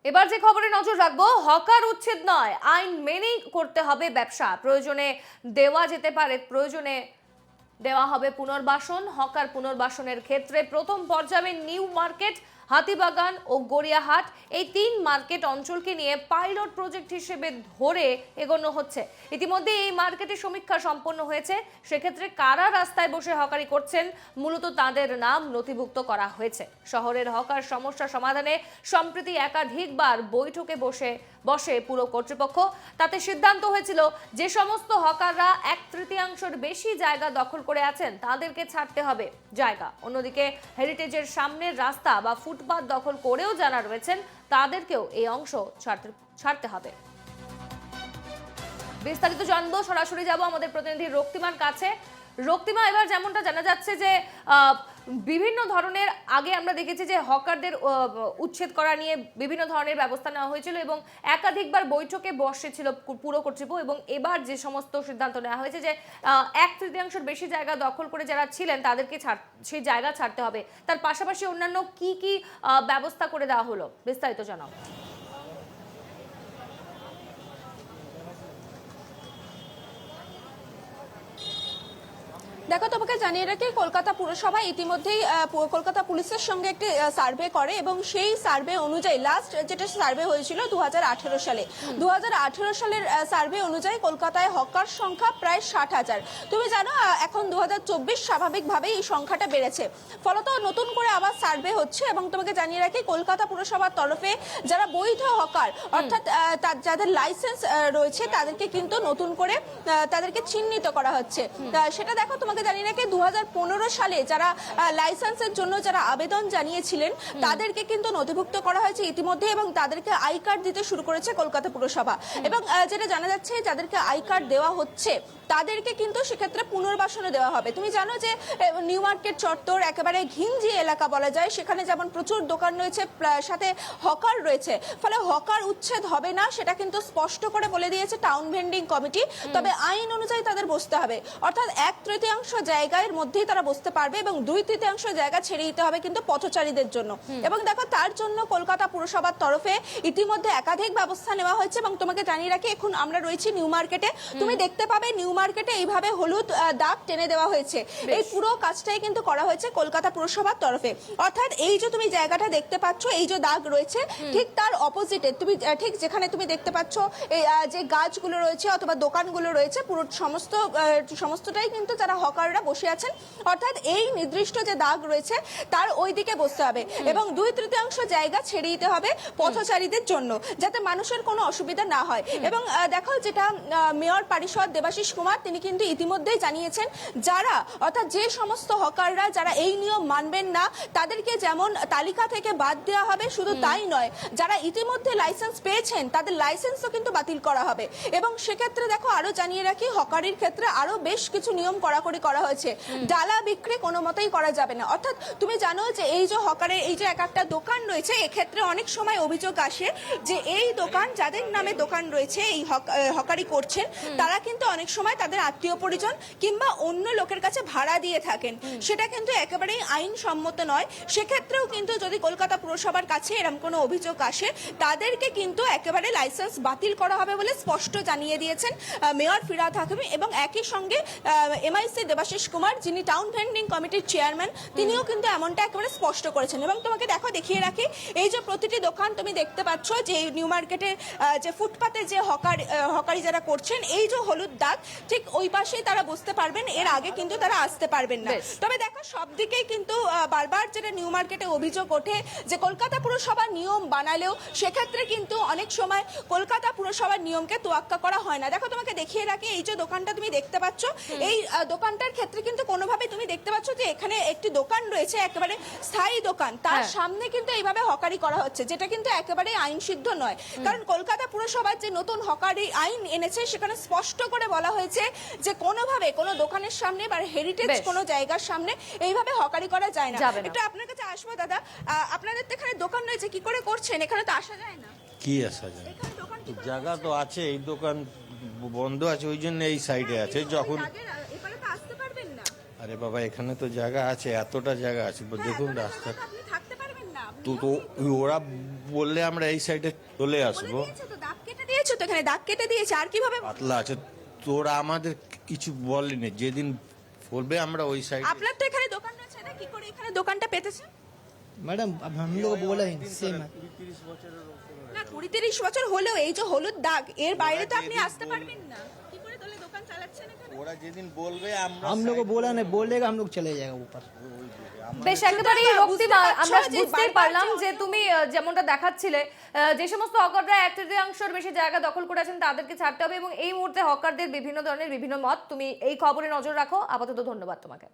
এবার যে খবরে নজর রাখবো, হকার উচ্ছেদ নয়, আইন মেনেই করতে হবে ব্যবসা। প্রয়োজনে দেওয়া যেতে পারে, প্রয়োজনে দেওয়া হবে পুনর্বাসন। হকার পুনর্বাসনের ক্ষেত্রে প্রথম পর্যায়ে নিউ মার্কেট, হাতিবাগান ও গড়িয়াহাট, এই 3 মার্কেট অঞ্চলকে নিয়ে পাইলট প্রজেক্ট হিসেবে ধরে এগোনো হচ্ছে। ইতিমধ্যে এই মার্কেটের সমীক্ষা সম্পন্ন হয়েছে। সেক্ষেত্রে কারা রাস্তায় বসে হকারি করছেন, মূলত তাদের নাম নথিভুক্ত করা হয়েছে। শহরের হকার সমস্যা সমাধানে সম্প্রতি একাধিকবার বৈঠকে বসে পুরো কর্তৃপক্ষ। তাতে সিদ্ধান্ত হয়েছিল যে সমস্ত হকাররা 1/3 বেশি জায়গা দখল করে আছেন তাদেরকে ছাড়তে হবে জায়গা। অন্যদিকে হেরিটেজের সামনের রাস্তা বা ফুটপাত দখল করেও যারা রয়েছেন তাদেরকেও এই অংশ ছাড়তে হবে। বিস্তারিত জানবো, সরাসরি যাব আমাদের প্রতিনিধি রক্তিমার কাছে। রক্তিমা, এবার যেমনটা জানা যাচ্ছে যে বিভিন্ন ধরনের, আগে আমরা দেখেছি যে হকারদের উচ্ছেদ করা নিয়ে বিভিন্ন ধরনের ব্যবস্থা নেওয়া হয়েছিল এবং একাধিকবার বৈঠকে বসেছিল পুরো কর্তৃপক্ষ, এবং এবার যে সমস্ত সিদ্ধান্ত নেওয়া হয়েছে যে 1/3 বেশি জায়গা দখল করে যারা ছিলেন তাদেরকে সেই জায়গা ছাড়তে হবে, তার পাশাপাশি অন্যান্য কি কি ব্যবস্থা করে দেওয়া হলো, বিস্তারিত জানাও। দেখো, তোমাকে জানিয়ে রাখি, কলকাতা পুরসভা ইতিমধ্যেই কলকাতা পুলিশের সঙ্গে একটি সার্ভে করে এবং সেই সার্ভে অনুযায়ী লাস্ট যেটা সার্ভে হয়েছিল 2018 সালে, 2018 সালের সার্ভে অনুযায়ী কলকাতায় হকার সংখ্যা প্রায় 60,000। তুমি জানো এখন 2024 স্বাভাবিকভাবেই এই সংখ্যাটা বেড়েছে, ফলত নতুন করে আবার সার্ভে হচ্ছে। এবং তোমাকে জানিয়ে রাখি, কলকাতা পুরসভার তরফে যারা বৈধ হকার অর্থাৎ যাদের লাইসেন্স রয়েছে তাদেরকে কিন্তু নতুন করে তাদেরকে চিহ্নিত করা হচ্ছে। সেটা দেখো, তোমাকে জানিয়ে রাখি 2015 সালে যারা লাইসেন্সের জন্য যারা আবেদন জানিয়েছিলেন তাদেরকে কিন্তু নথিভুক্ত করা হয়েছে ইতিমধ্যে এবং তাদেরকে আই কার্ড দিতে শুরু করেছে কলকাতা পুরসভা। এবং যেটা জানা যাচ্ছে, যাদেরকে আই কার্ড দেওয়া হচ্ছে তাদেরকে কিন্তু সেক্ষেত্রে পুনর্বাসনে দেওয়া হবে। তুমি জানো যে নিউ মার্কেট চত্বর একেবারে ঘিঞ্জি এলাকা বলা যায়, সেখানে যেমন প্রচুর দোকান রয়েছে, সাথে হকার রয়েছে, ফলে হকার উচ্ছেদ হবে না সেটা কিন্তু স্পষ্ট করে বলে দিয়েছে টাউন ভেন্ডিং কমিটি। তবে আইন অনুযায়ী তাদের বসতে হবে, অর্থাৎ 1/3 জায়গার মধ্যেই তারা বসতে পারবে এবং 2/3 জায়গা ছেড়ে দিতে হবে কিন্তু পথচারীদের জন্য। এবং দেখো, তার জন্য কলকাতা পুরসভার তরফে ইতিমধ্যে একাধিক ব্যবস্থা নেওয়া হয়েছে। এবং তোমাকে জানিয়ে রাখি, এখন আমরা রয়েছি নিউ মার্কেটে। তুমি দেখতে পাবে নিউ মার্কেটে এইভাবে হলুদ দাগ টেনে দেওয়া হয়েছে। এই পুরো কাজটাই কিন্তু করা হয়েছে কলকাতা পুরসভার তরফে। অর্থাৎ এই যে তুমি জায়গাটা দেখতে পাচ্ছ, এই যে দাগ রয়েছে, ঠিক তার অপোজিটে তুমি ঠিক যেখানে তুমি দেখতে পাচ্ছ এই যে গাছগুলো রয়েছে অথবা দোকানগুলো রয়েছে, পুরো সমস্তটাই কিন্তু যারা হকাররা বসে আছেন, অর্থাৎ এই নির্দিষ্ট যে দাগ রয়েছে তার ওই দিকে বসতে হবে এবং 2/3 জায়গা ছেড়ে দিতে হবে পথচারীদের জন্য, যাতে মানুষের কোনো অসুবিধা না হয়। এবং দেখো, যেটা মেয়র পরিষদ দেবাশিস কুমার তিনি কিন্তু ইতিমধ্যেই জানিয়েছেন, যারা অর্থাৎ যে সমস্ত হকাররা যারা এই নিয়ম মানবেন না তাদেরকে যেমন তালিকা থেকে বাদ দেওয়া হবে, শুধু তাই নয়, যারা ইতিমধ্যে লাইসেন্স পেয়েছেন তাদের লাইসেন্সও কিন্তু বাতিল করা হবে। এবং সেক্ষেত্রে দেখো, আরো জানিয়ে রাখি, হকারির ক্ষেত্রে আরো বেশ কিছু নিয়ম কড়াকড়ি করা হয়েছে। ডালা বিক্রি কোনো মতেই করা যাবে না। অর্থাৎ তুমি জানো যে এই যে হকারের এই যে একটা দোকান রয়েছে, এক্ষেত্রে অনেক সময় অভিযোগ আসে যে এই দোকান, যাদের নামে দোকান রয়েছে, এই হকারি করছেন, তারা কিন্তু অনেক সময় তাদের আত্মীয় পরিজন কিংবা অন্য লোকের কাছে ভাড়া দিয়ে থাকেন। সেটা কিন্তু একেবারেই আইনসম্মত নয়। সেক্ষেত্রেও কিন্তু যদি কলকাতা পুরসভার কাছে এরকম কোনো অভিযোগ আসে, তাদেরকে কিন্তু একেবারে লাইসেন্স বাতিল করা হবে বলে স্পষ্ট জানিয়ে দিয়েছেন মেয়র ফিরহাদ হাকিমি। এবং একই সঙ্গে এমআইসি দেবাশিস কুমার, যিনি টাউন ভেন্ডিং কমিটির চেয়ারম্যান, তিনিও কিন্তু এমনটা একেবারে স্পষ্ট করেছেন। এবং তোমাকে দেখো, দেখিয়ে রাখি, এই যে প্রতিটি দোকান তুমি দেখতে পাচ্ছ, যে নিউ মার্কেটের যে ফুটপাতে যে হকারি যারা করছেন, এই যে হলুদ দাগ, ঠিক ওই পাশেই তারা বসতে পারবেন, এর আগে কিন্তু তারা আসতে পারবেন না। তবে দেখো, সব দিকেই কিন্তু বারবার যেটা নিউ মার্কেটে অভিযোগ ওঠে যে কলকাতা পুরসভার নিয়ম বানালেও সেক্ষেত্রে কিন্তু অনেক সময় কলকাতা পুরসভার নিয়মকে তোয়াক্কা করা হয় না। দেখো, তোমাকে দেখিয়ে রাখি, এই যে দোকানটা তুমি দেখতে পাচ্ছ, এই দোকানটার ক্ষেত্রে কিন্তু কোনোভাবে তুমি দেখতে পাচ্ছ যে এখানে একটি দোকান রয়েছে, একেবারে স্থায়ী দোকান, তার সামনে কিন্তু এইভাবে হকারি করা হচ্ছে, যেটা কিন্তু একেবারে আইন সিদ্ধ নয়। কারণ কলকাতা পুরসভার যে নতুন হকারি আইন এনেছে, সেখানে স্পষ্ট করে বলা হয়েছে যে কোনোভাবে কোনো দোকানের সামনে বা হেরিটেজ কোনো জায়গার সামনে এইভাবে হকারি করা যায় না। একটু আপনার কাছে আসবো দাদা, আপনাদের তো এখানে দোকান রয়েছে, কি করে করছেন? এখানে তো আসা যায় না। কি আসা যায়? জায়গা তো আছে, এই দোকান বন্ধ আছে, ওই জন্য এই সাইডে আছে। যখন আরে বাবা, এখানে তো জায়গা আছে, এতটা জায়গা আছে, দেখুন রাস্তা। তো তো ওরা বললে আমরা এই সাইডে চলে আসবো। দিয়েছে তো, দাগ কেটে দিয়েছে তো, এখানে দাগ কেটে দিয়েছে, আর কিভাবে পাতলা আছে, তোরা আমাদের কিছু বলেনি, যেদিন বলবে আমরা ওই সাইডে। আপনার তো এখানে দোকান রয়েছে না, কি করে এখানে দোকানটা পেতেছে? मैडम अब हम लोग को बोला ही सेम है। না 20-30 বছর হলেও এই যে হলুদ দাগ, এর বাইরে তো আপনি আসতে পারবেন না, কি করে তাহলে দোকান চালাচ্ছেন এখানে? ওরা যেদিন বলবে আমরা हम लोग को बोला नहीं, बोलेगा हम लोग चले जाएगा ऊपर। বেশ একেবারেই সুতরাং রক্তিমা, বুঝতে পারছো আমরা যে বুঝতেই বারবার পারলাম যে যে তুমি যেমনটা দেখাচ্ছিলে যে সমস্ত হকাররা 1/3 বেশি জায়গা দখল করেছেন তাদেরকে ছাড়তে হবে এবং এই মুহূর্তে হকারদের বিভিন্ন ধরনের বিভিন্ন মত। তুমি এই খবরে নজর রাখো। আপাতত ধন্যবাদ তোমাকে।